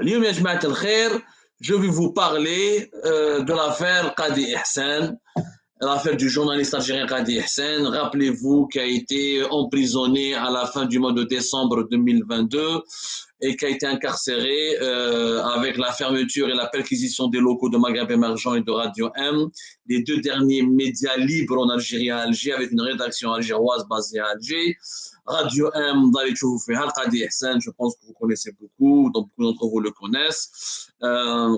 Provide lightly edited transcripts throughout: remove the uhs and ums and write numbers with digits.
اليوم يا جماعة الخير, je vais vous parler de l'affaire Qadi Ihsan, l'affaire du journaliste algérien Qadi Ihsan, rappelez-vous, qui a été emprisonné à la fin du mois de décembre 2022 et qui a été incarcéré avec la fermeture et la perquisition des locaux de Maghreb Émergent et de Radio M, les deux derniers médias libres en Algérie à Alger, avec une rédaction algéroise basée à Alger. Radio M, dans les Qadi Ihsan, je pense que vous connaissez beaucoup, donc beaucoup d'entre vous le connaissent.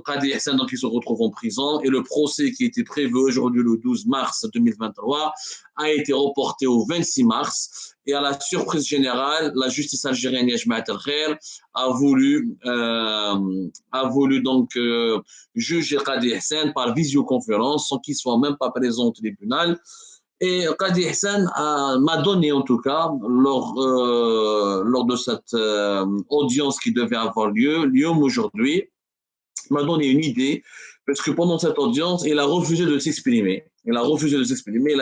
Qadi Ihsan, donc, il se retrouve en prison et le procès qui était prévu aujourd'hui le 12 mars 2023 a été reporté au 26 mars. Et à la surprise générale, la justice algérienne, Yajma'at al-Khair, a voulu donc juger Qadi Ihsan par visioconférence sans qu'il soit même pas présent au tribunal. Et Qadi Ihsan m'a donné en tout cas, lors de cette audience qui devait avoir lieu aujourd'hui, il m'a donné une idée, parce que pendant cette audience, il a refusé de s'exprimer. Il a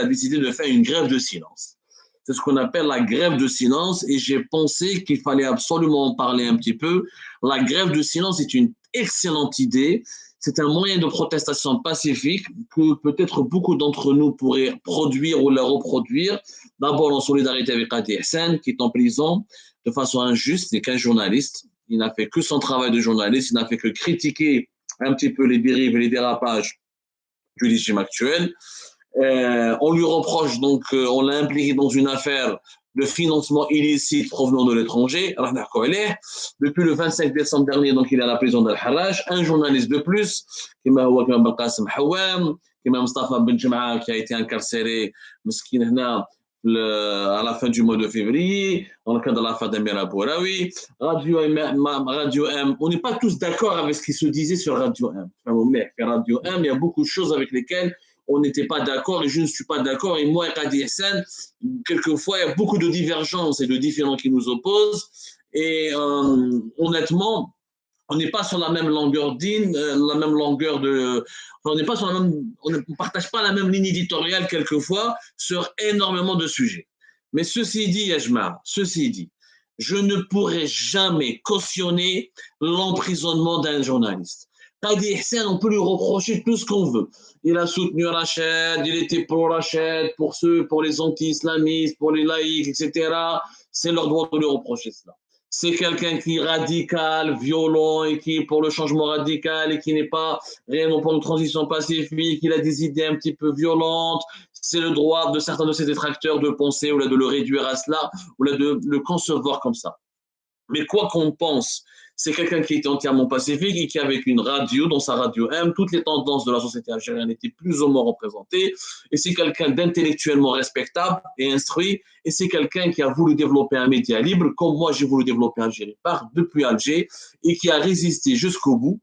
décidé de faire une grève de silence. C'est ce qu'on appelle la grève de silence, et j'ai pensé qu'il fallait absolument en parler un petit peu. La grève de silence est une excellente idée. C'est un moyen de protestation pacifique que peut-être beaucoup d'entre nous pourraient produire ou la reproduire. D'abord en solidarité avec Qadi Ihsan, qui est en prison de façon injuste, n'est qu'un journaliste. Il n'a fait que son travail de journaliste, il n'a fait que critiquer un petit peu les dérives et les dérapages du régime actuel. On lui reproche donc, on l'a impliqué dans une affaire de financement illicite provenant de l'étranger. Depuis le 25 décembre dernier, donc, il est à la prison d'Al-Harraj. Un journaliste de plus, qui m'a Belqasem Hawam, qui m'a Mustafa Ben Jem'a, qui a été incarcéré à la fin du mois de février, dans le cadre de l'affaire d'Amira Bouraoui. Radio M, on n'est pas tous d'accord avec ce qui se disait sur Radio M. Radio M, il y a beaucoup de choses avec lesquelles on n'était pas d'accord et je ne suis pas d'accord. Et moi et Qadi Ihsan, quelquefois, il y a beaucoup de divergences et de différends qui nous opposent. Et honnêtement, on n'est pas sur la même longueur on n'est pas sur la même, on ne partage pas la même ligne éditoriale quelquefois sur énormément de sujets. Mais ceci dit, Yajma, je ne pourrai jamais cautionner l'emprisonnement d'un journaliste. Qadi Ihsan, on peut lui reprocher tout ce qu'on veut. Il a soutenu Rachid, il était pro-Rachid, pour les anti-islamistes, pour les laïcs, etc. C'est leur droit de lui reprocher cela. C'est quelqu'un qui est radical, violent, et qui est pour le changement radical, et qui n'est pas réellement pour une transition pacifique, il a des idées un petit peu violentes. C'est le droit de certains de ses détracteurs de penser, ou là de le réduire à cela, ou là de le concevoir comme ça. Mais quoi qu'on pense, c'est quelqu'un qui était entièrement pacifique et qui, avec une radio, dans sa radio M, toutes les tendances de la société algérienne étaient plus ou moins représentées. Et c'est quelqu'un d'intellectuellement respectable et instruit. Et c'est quelqu'un qui a voulu développer un média libre, comme moi j'ai voulu développer Algérie depuis Alger, et qui a résisté jusqu'au bout,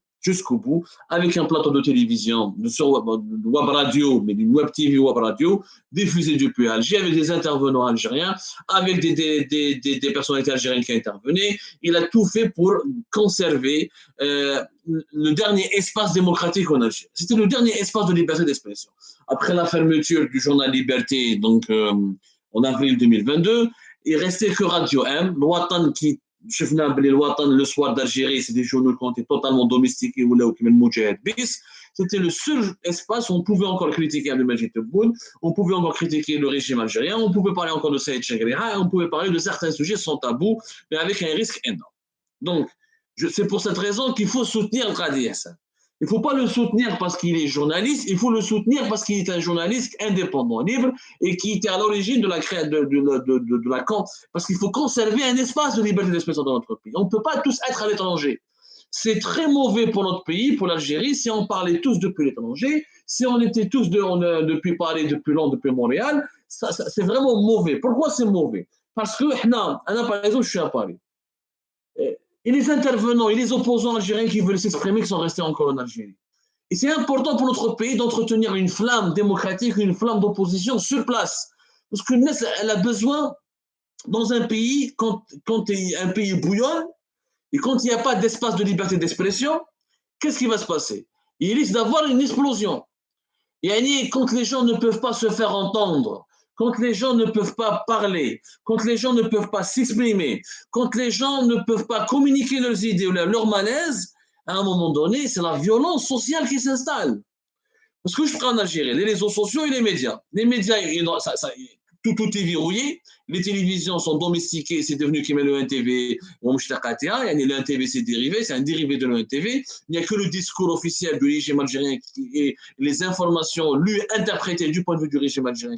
avec un plateau de télévision sur Web Radio, mais d'une Web TV Web Radio, diffusé depuis Alger, avec des intervenants algériens, avec des personnalités algériennes qui intervenaient. Il a tout fait pour conserver le dernier espace démocratique en Algérie. C'était le dernier espace de liberté d'expression. Après la fermeture du journal Liberté, donc en avril 2022, il restait que Radio M, Watan qui le soir d'Algérie, c'est des journaux qui ont été totalement domestiqués ou là où c'était le seul espace où on pouvait encore critiquer Abdelmajid Tebboune, on pouvait encore critiquer le régime algérien, on pouvait parler encore de Saïd Chagriha, on pouvait parler de certains sujets sans tabou, mais avec un risque énorme. Donc, c'est pour cette raison qu'il faut soutenir Qadi Ihsan. Il ne faut pas le soutenir parce qu'il est journaliste, il faut le soutenir parce qu'il est un journaliste indépendant, libre, et qui était à l'origine de la création de la camp. Parce qu'il faut conserver un espace de liberté d'expression dans notre pays. On ne peut pas tous être à l'étranger. C'est très mauvais pour notre pays, pour l'Algérie, si on parlait tous depuis l'étranger, si on était tous depuis Paris, depuis Montréal, c'est vraiment mauvais. Pourquoi c'est mauvais? Parce que, par exemple, je suis à Paris. Et les intervenants et les opposants algériens qui veulent s'exprimer, qui sont restés encore en Algérie. Et c'est important pour notre pays d'entretenir une flamme démocratique, une flamme d'opposition sur place. Parce que elle a besoin, dans un pays, quand un pays bouillonne, et quand il n'y a pas d'espace de liberté d'expression, qu'est-ce qui va se passer? Il risque d'avoir une explosion. Et quand les gens ne peuvent pas se faire entendre, quand les gens ne peuvent pas parler, quand les gens ne peuvent pas s'exprimer, quand les gens ne peuvent pas communiquer leurs idées ou leur malaise, à un moment donné, c'est la violence sociale qui s'installe. Parce que je prends en Algérie, les réseaux sociaux et les médias. Les médias, tout est verrouillé. Les télévisions sont domestiquées, c'est devenu comme le 1TV ou le 1TV c'est dérivé, c'est un dérivé de le 1TV. Il n'y a que le discours officiel du régime algérien et les informations lues, interprétées du point de vue du régime algérien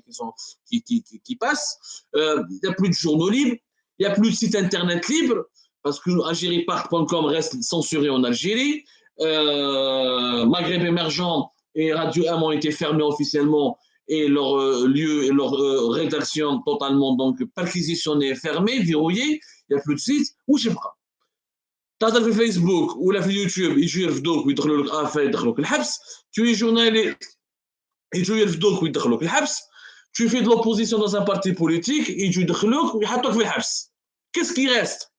qui passent. Il n'y a plus de journaux libres, il n'y a plus de sites internet libres, parce que algériepark.com reste censuré en Algérie. Maghreb émergent et Radio M ont été fermés officiellement et leur lieu et leur rédaction totalement donc perquisitionnée, fermée, verrouillée. Il n'y a plus de sites. Où je prends تهضر في فيسبوك ولا في اليوتيوب يجوا يرفدوك ويدخلوا لك افا يدخلوك الحبس tu es journaliste يجوا يرفدوك ويدخلوك الحبس tu fais de l'opposition dans un parti politique يجوا يدخلوك ويحطوك في الحبس. Qu'est-ce qui reste?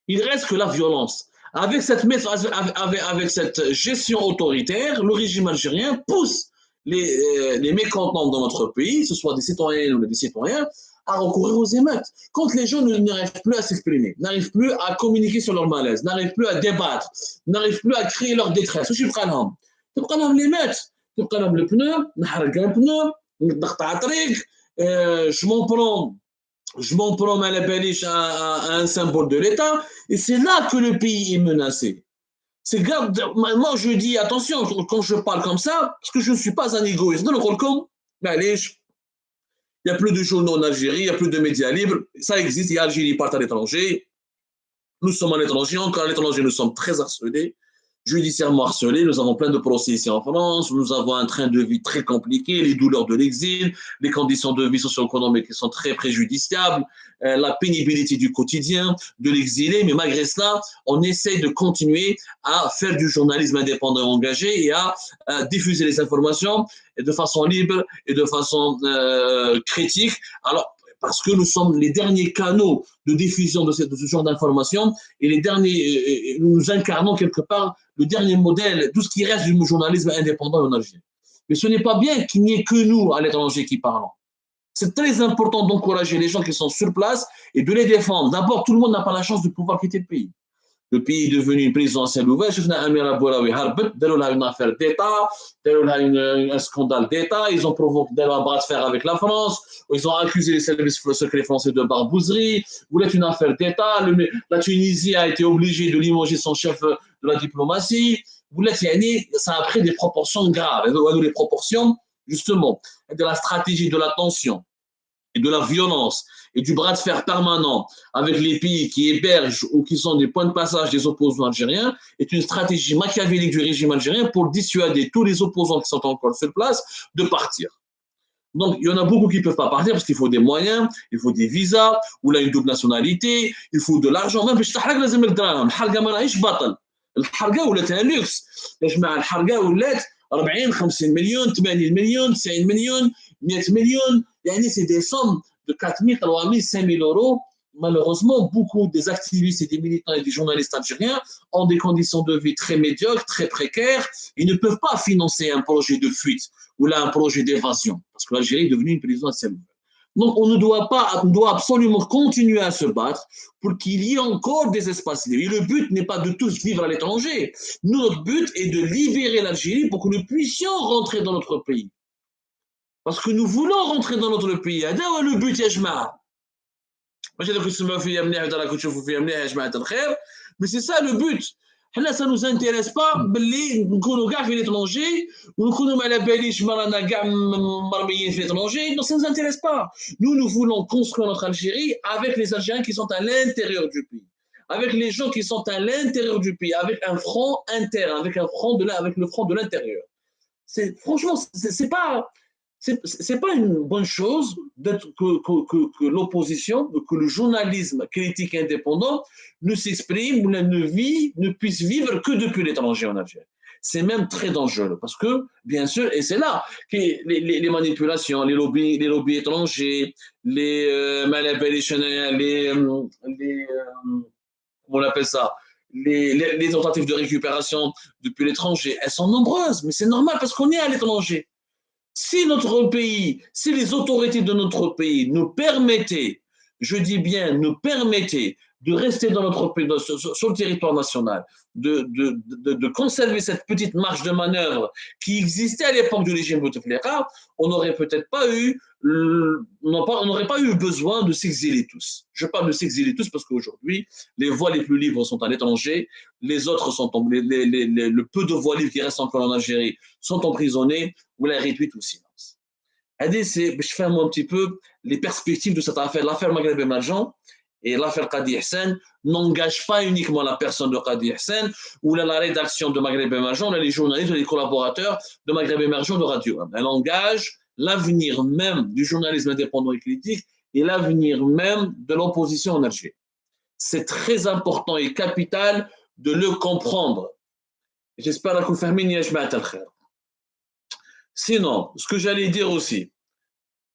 Il reste que la violence. Avec cette gestion autoritaire, le régime algérien pousse les mécontents dans notre pays, que ce soit des citoyennes ou des citoyens, à recourir aux émeutes. Quand les gens n'arrivent plus à s'exprimer, n'arrivent plus à communiquer sur leur malaise, n'arrivent plus à débattre, n'arrivent plus à créer leur détresse, je prends l'émeute, je prends le pneu, un pneu, je m'en prends à la péniche à un symbole de l'État, et c'est là que le pays est menacé. C'est grave. Moi, je dis attention quand je parle comme ça, parce que je ne suis pas un égoïste. Dans le Rolcom, il n'y a plus de journaux en Algérie, il n'y a plus de médias libres. Ça existe, il y a Algérie part à l'étranger. Nous sommes à l'étranger, encore à l'étranger, nous sommes très harcelés, judiciairement harcelés. Nous avons plein de procès ici en France. Nous avons un train de vie très compliqué, les douleurs de l'exil, les conditions de vie socio-économiques qui sont très préjudiciables, la pénibilité du quotidien de l'exilé. Mais malgré cela, on essaie de continuer à faire du journalisme indépendant engagé et à diffuser les informations de façon libre et de façon critique. Alors, parce que nous sommes les derniers canaux de diffusion de ce genre d'informations et les derniers, nous incarnons quelque part le dernier modèle, tout ce qui reste du journalisme indépendant en Algérie. Mais ce n'est pas bien qu'il n'y ait que nous à l'étranger qui parlons. C'est très important d'encourager les gens qui sont sur place et de les défendre. D'abord, tout le monde n'a pas la chance de pouvoir quitter le pays. Le pays est devenu une prison à ciel ouvert. Je faisais Amira Bouraoui Harbet, là une affaire d'État, là un scandale d'État. Ils ont provoqué un bras de fer avec la France. Ils ont accusé les services secrets français de barbouzerie. Vous êtes une affaire d'État. La Tunisie a été obligée de limoger son chef de la diplomatie. Vous l'êtes, ça a pris des proportions graves. Les proportions, justement, de la stratégie de la tension et de la violence et du bras de fer permanent avec les pays qui hébergent ou qui sont des points de passage des opposants algériens est une stratégie machiavélique du régime algérien pour dissuader tous les opposants qui sont encore sur place de partir. Donc, il y en a beaucoup qui ne peuvent pas partir parce qu'il faut des moyens, il faut des visas, ou là une double nationalité, il faut de l'argent. Même si tu as لازم الدراهم، الحرقة ما راهيش بطل. الحرقة ولات لوكس. يا جماعة الحرقة ولات 40 50 مليون 80 مليون 90 مليون 100 مليون. يعني c'est des sommes de 4 000, 3 000, 5 000 euros. Malheureusement, beaucoup des activistes et des militants et des journalistes algériens ont des conditions de vie très médiocres, très précaires. Ils ne peuvent pas financer un projet de fuite ou là un projet d'évasion, parce que l'Algérie est devenue une prison à ciel ouvert. Donc, on doit absolument continuer à se battre pour qu'il y ait encore des espaces libres. Et le but n'est pas de tous vivre à l'étranger. Notre but est de libérer l'Algérie pour que nous puissions rentrer dans notre pays. Parce que nous voulons rentrer dans notre pays. C'est le but, يا جماعة. Mais c'est ça le but. Là, ça ne nous intéresse pas باللي نكونوا كاع في l'étranger ونكونوا ما على باليش رانا كاع مرميين في l'étranger. Non, ça ne nous intéresse pas. Nous voulons construire notre Algérie avec les Algériens qui sont à l'intérieur du pays, avec les gens qui sont à l'intérieur du pays, avec un front interne, avec le front de l'intérieur. Franchement, c'est pas une bonne chose que l'opposition, que le journalisme critique indépendant ne s'exprime ou ne puisse vivre que depuis l'étranger en Algérie. C'est même très dangereux parce que, bien sûr, et c'est là que les manipulations, les lobbies étrangers, comment on appelle ça, les tentatives de récupération depuis l'étranger, elles sont nombreuses, mais c'est normal parce qu'on est à l'étranger. Si les autorités de notre pays nous permettaient je dis bien, nous permettait de rester dans notre pays, sur le territoire national, de conserver cette petite marge de manœuvre qui existait à l'époque du régime Bouteflika, on n'aurait peut-être pas eu, on n'aurait pas eu besoin de s'exiler tous. Je parle de s'exiler tous parce qu'aujourd'hui, les voies les plus libres sont à l'étranger, les autres sont le peu de voies libres qui restent encore en Algérie sont emprisonnés ou la réduite au silence. Je fais un petit peu les perspectives de cette affaire. L'affaire Maghreb Emergent et l'affaire Qadi Hassen n'engagent pas uniquement la personne de Qadi Hassen ou la rédaction de Maghreb Emergent, les journalistes, les collaborateurs de Maghreb Emergent de Radio 1. Elle engage l'avenir même du journalisme indépendant et critique et l'avenir même de l'opposition en Algérie. C'est très important et capital de le comprendre. J'espère que vous fahmez ya jmaat al-khair. Sinon, ce que j'allais dire aussi,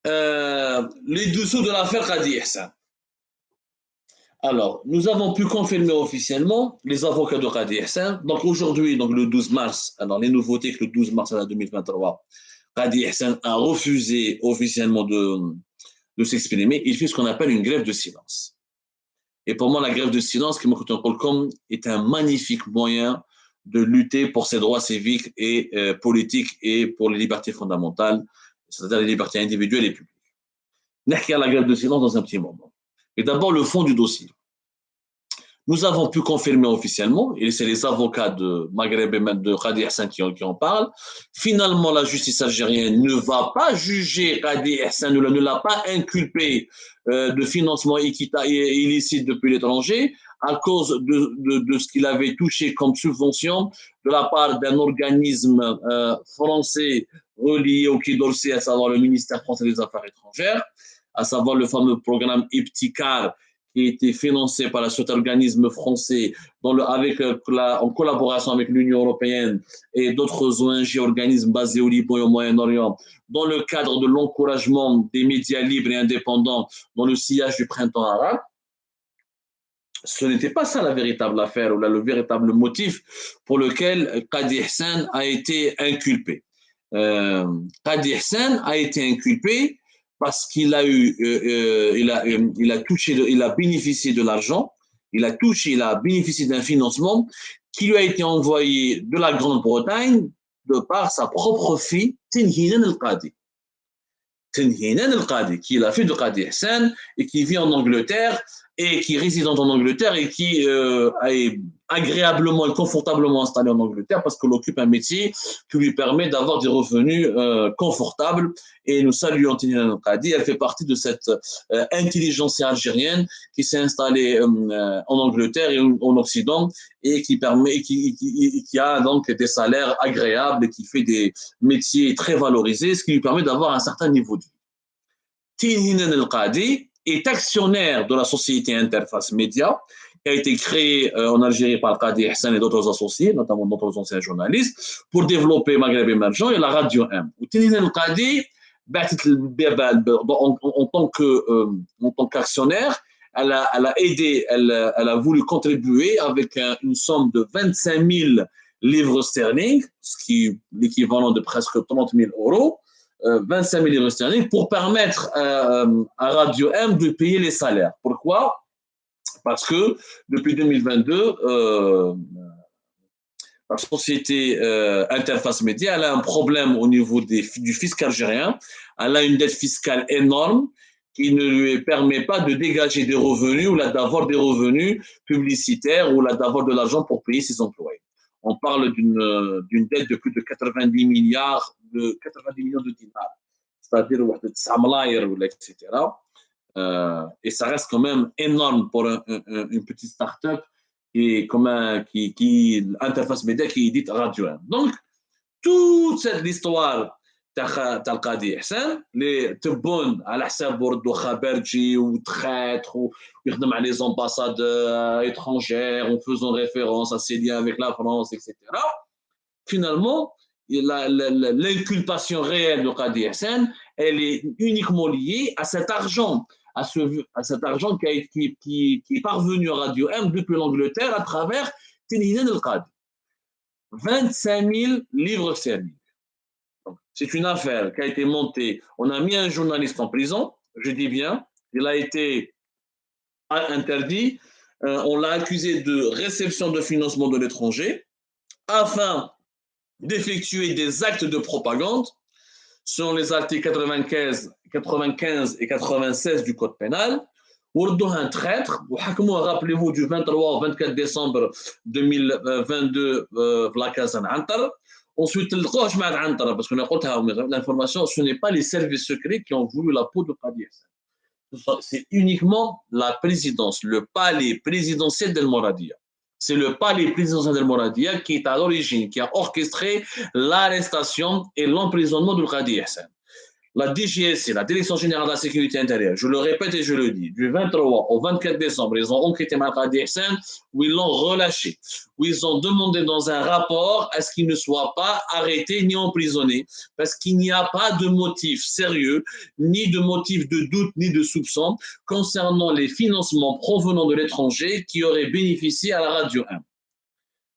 les dessous de l'affaire Qadi Hassen. Alors, nous avons pu confirmer officiellement les avocats de Qadi Hassen. Donc aujourd'hui, donc le 12 mars, alors les nouveautés que le 12 mars 2023, Qadi Hassen a refusé officiellement de s'exprimer. Il fait ce qu'on appelle une grève de silence. Et pour moi, la grève de silence, est un magnifique moyen de lutter pour ses droits civiques et politiques et pour les libertés fondamentales, c'est-à-dire les libertés individuelles et publiques. N'ahkia la grève de silence dans un petit moment. Et d'abord, le fond du dossier. Nous avons pu confirmer officiellement, et c'est les avocats de Maghreb et de Qadi Hassen qui en parlent, finalement la justice algérienne ne va pas juger Qadi Hassen, ne l'a pas inculpé de financement illicite depuis l'étranger à cause de ce qu'il avait touché comme subvention de la part d'un organisme français relié au Quai d'Orsay, à savoir le ministère français des Affaires étrangères, à savoir le fameux programme Iptikar, qui a été financé par cet organisme français en collaboration avec l'Union européenne et d'autres ONG, organismes basés au Liban et au Moyen-Orient, dans le cadre de l'encouragement des médias libres et indépendants dans le sillage du printemps arabe. Ce n'était pas ça la véritable affaire ou le véritable motif pour lequel Qadi Hassen a été inculpé. Qadi Hassen a été inculpé parce qu'il a bénéficié de l'argent, il a bénéficié d'un financement qui lui a été envoyé de la Grande-Bretagne de par sa propre fille, Tinhinan El-Qadi. Tinhinan El-Qadi, qui est la fille de Qadi Hassen et qui vit en Angleterre et qui est résidente en Angleterre et qui est agréablement et confortablement installée en Angleterre parce qu'elle occupe un métier qui lui permet d'avoir des revenus confortables. Et nous saluons Tinhinan El-Qadi, elle fait partie de cette intelligentsia algérienne qui s'est installée en Angleterre et en Occident et qui a donc des salaires agréables et qui fait des métiers très valorisés, ce qui lui permet d'avoir un certain niveau de vie. Tinhinan El-Qadi est actionnaire de la société Interface Média, qui a été créée en Algérie par Qadi Hassen et d'autres associés, notamment d'autres anciens journalistes, pour développer Maghreb Émergent et la Radio 1. Tinhinan El-Qadi, en tant qu'actionnaire, elle a voulu contribuer avec une somme de 25 000 livres sterling, ce qui est l'équivalent de presque 30 000 euros, 25 000 livres sterling, pour permettre à Radio M de payer les salaires. Pourquoi? Parce que depuis 2022, la société Interface Média, elle a un problème au niveau du fisc algérien. Elle a une dette fiscale énorme qui ne lui permet pas de dégager des revenus ou d'avoir des revenus publicitaires ou d'avoir de l'argent pour payer ses employés. On parle d'une dette de plus de 90 millions de dinars, c'est-à-dire etc. Et ça reste quand même énorme pour une petite start-up qui Interface Média qui édite Radio 1. Donc, toute cette histoire تاع القاضي حسن اللي تبون على حساب وردوا خبرجي وتخاتر ويخدم على les ambassades étrangères en faisant référence à ses liens avec la France, etc. Finalement, l'inculpation réelle de Qadi Hassen, elle est uniquement liée à cet argent, à cet argent qui est parvenu à Radio M depuis l'Angleterre à travers Tinhinan El-Qadi. 25 000 livres sterling. C'est une affaire qui a été montée. On a mis un journaliste en prison, je dis bien. Il a été interdit, on l'a accusé de réception de financement de l'étranger afin d'effectuer des actes de propagande selon les articles 95 et 96 du Code pénal. وردوه un traître وحكموه, rappelez-vous, du 23 au 24 décembre 2022 في لا كازا عنتر. Ensuite, لقوه جماعة عنتر parce qu'on a قلتها l'information, ce n'est pas les services secrets qui ont voulu la peau de Qadi Hassan. C'est uniquement la présidence, le palais présidentiel d'El Mouradia. C'est le palais présidentiel d'El Mouradia qui est à l'origine, qui a orchestré l'arrestation et l'emprisonnement de Qadi Hassan. La DGSC, la Direction Générale de la Sécurité Intérieure, je le répète et je le dis, du 23 au 24 décembre, ils ont enquêté Qadi Hassan, où ils l'ont relâché, où ils ont demandé dans un rapport à ce qu'il ne soit pas arrêté ni emprisonné, parce qu'il n'y a pas de motif sérieux, ni de motif de doute, ni de soupçon concernant les financements provenant de l'étranger qui auraient bénéficié à la Radio 1.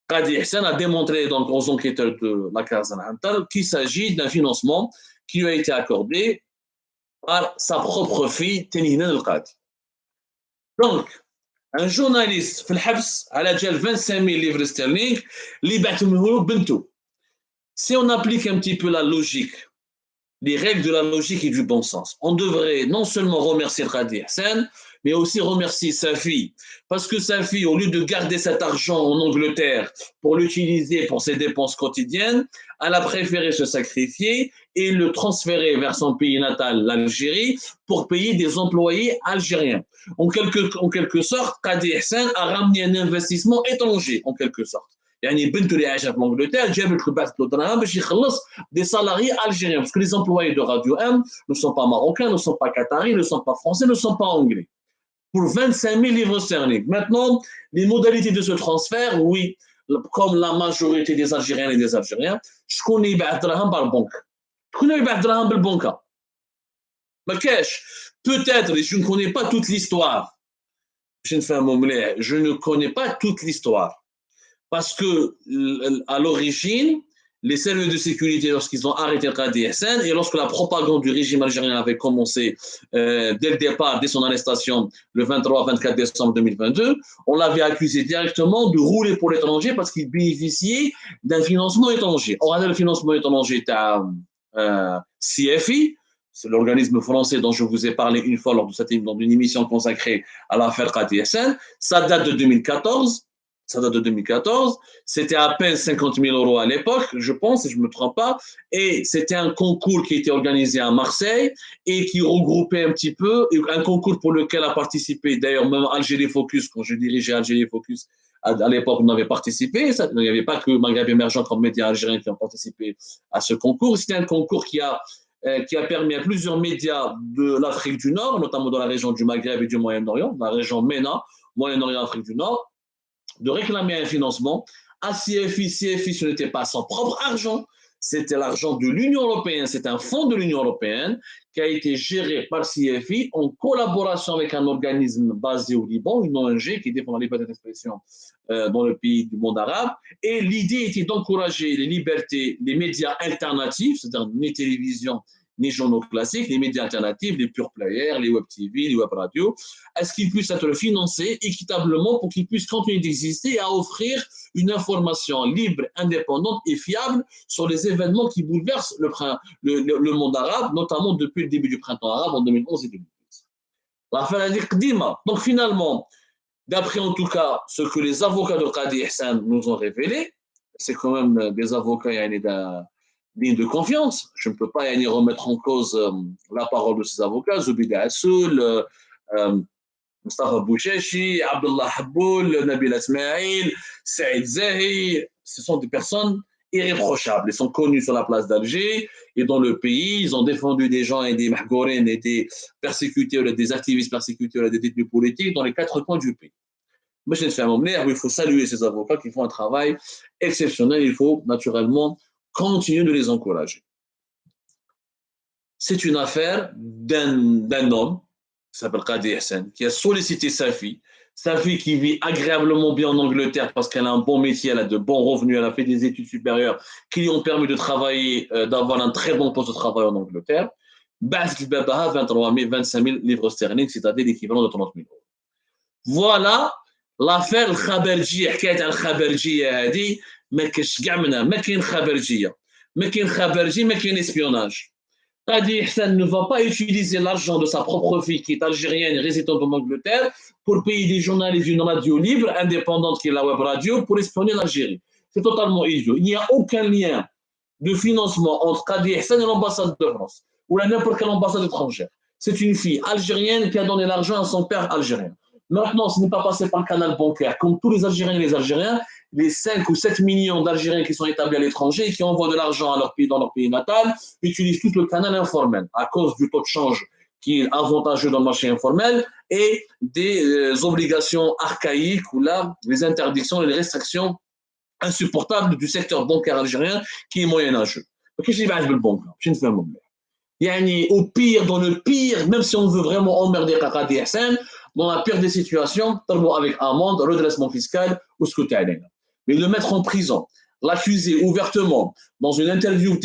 Qadi Hassan a démontré donc aux enquêteurs de la Casa Antal qu'il s'agit d'un financement qui lui a été accordé par sa propre fille, Tenina El-Qadi. Donc, un journaliste, في الحبس, على جال 25 000 livres sterling, اللي بعتهم بنته. Si on applique un petit peu la logique, les règles de la logique et du bon sens, on devrait non seulement remercier Qadi Hassan, mais aussi remercier sa fille. Parce que sa fille, au lieu de garder cet argent en Angleterre pour l'utiliser pour ses dépenses quotidiennes, elle a préféré se sacrifier et le transférer vers son pays natal, l'Algérie, pour payer des employés algériens. En quelque sorte, Qadi Hassan a ramené un investissement étranger, en quelque sorte. يعني بنته اللي عايشه في انجلترا جابت له بعثت له دراهم باش يخلص des salariés algériens, parce que les employés de Radio M ne sont pas marocains, ne sont pas qataris, ne sont pas français, ne sont pas anglais. Pour 25 000 livres sterling. Maintenant, les modalités de ce transfert, oui, comme la majorité des Algériens et des Algériens, je connais يبعث دراهم par banque. Je connais يبعث دراهم بالبنكه. ما كاش. Peut-être, je ne connais pas toute l'histoire. Je ne connais pas toute l'histoire. Parce que, à l'origine, les services de sécurité, lorsqu'ils ont arrêté Qadi Hassan et lorsque la propagande du régime algérien avait commencé dès le départ, dès son arrestation, le 23-24 décembre 2022, on l'avait accusé directement de rouler pour l'étranger parce qu'il bénéficiait d'un financement étranger. Or, le financement étranger était à CFI, c'est l'organisme français dont je vous ai parlé une fois lors d'une émission consacrée à l'affaire Qadi Hassan. Ça date de 2014. C'était à peine 50 000 euros à l'époque, je pense, si je ne me trompe pas, et c'était un concours qui était organisé à Marseille et qui regroupait un petit peu, un concours pour lequel a participé d'ailleurs même Algérie Focus, quand je dirigeais Algérie Focus, à l'époque on avait participé, il n'y avait pas que Maghreb Émergent comme médias algériens qui ont participé à ce concours, c'était un concours qui a permis à plusieurs médias de l'Afrique du Nord, notamment dans la région du Maghreb et du Moyen-Orient, la région MENA, Moyen-Orient, Afrique du Nord, de réclamer un financement à CFI. CFI, ce n'était pas son propre argent, c'était l'argent de l'Union européenne, c'est un fonds de l'Union européenne qui a été géré par CFI en collaboration avec un organisme basé au Liban, une ONG qui défend la liberté d'expression dans le pays du monde arabe. Et l'idée était d'encourager les libertés, les médias alternatifs, c'est-à-dire les télévisions, les journaux classiques, les médias alternatifs, les pure players, les web TV, les web radios, à ce qu'ils puissent être financés équitablement pour qu'ils puissent continuer d'exister et à offrir une information libre, indépendante et fiable sur les événements qui bouleversent le monde arabe, notamment depuis le début du printemps arabe en 2011 et 2012. L'affaire a dit Qdima. Donc finalement, d'après en tout cas ce que les avocats de Qadi Hassan nous ont révélé, c'est quand même des avocats digne de confiance. Je ne peux pas y remettre en cause la parole de ces avocats, Zoubida Assoul, Mustafa Bouchechi, Abdullah Habboul, Nabil Asmaïl, Saïd Zahi. Ce sont des personnes irréprochables. Ils sont connus sur la place d'Alger et dans le pays. Ils ont défendu des gens et des mahgourines et des persécutés, des activistes persécutés, des détenus politiques dans les 4 coins du pays. Mais il faut saluer ces avocats qui font un travail exceptionnel. Il faut naturellement continuer de les encourager. C'est une affaire d'un homme qui s'appelle Qadi Hassan, qui a sollicité sa fille qui vit agréablement bien en Angleterre parce qu'elle a un bon métier, elle a de bons revenus, elle a fait des études supérieures qui lui ont permis de travailler, d'avoir un très bon poste de travail en Angleterre. 23 000, 25 000 livres sterling, c'est-à-dire l'équivalent de 30 000 euros. Voilà l'affaire الخبرجية حكاية الخبرجية هذه ما كاينش كاع منها ما كاين خبرجية ما كاين خبرجي ما كاين اسبيوناج Qadi Hassan ne va pas utiliser l'argent de sa propre fille qui est algérienne et résidente en Angleterre pour payer des journalistes d'une radio libre, indépendante qui est la web radio, pour espionner l'Algérie. C'est totalement idiot. Il n'y a aucun lien de financement entre Qadi Hassan et l'ambassade de France ou n'importe quelle ambassade étrangère. C'est une fille algérienne qui a donné l'argent à son père algérien. Maintenant, ce n'est pas passé par le canal bancaire. Comme tous les Algériens et les Algériens, les 5 ou 7 millions d'Algériens qui sont établis à l'étranger et qui envoient de l'argent à leur pays, dans leur pays natal, utilisent tout le canal informel à cause du taux de change qui est avantageux dans le marché informel et des obligations archaïques ou là, les interdictions et les restrictions insupportables du secteur bancaire algérien qui est moyenâgeux. Qu'est-ce qui va avec le banque? Je ne fais pas. Yani, au pire, dans le pire, même si on veut vraiment emmerder Qadi Hassan, dans la pire des situations, avec amende, redressement fiscal ou ce que tu as. Mais le mettre en prison, l'accuser ouvertement dans une interview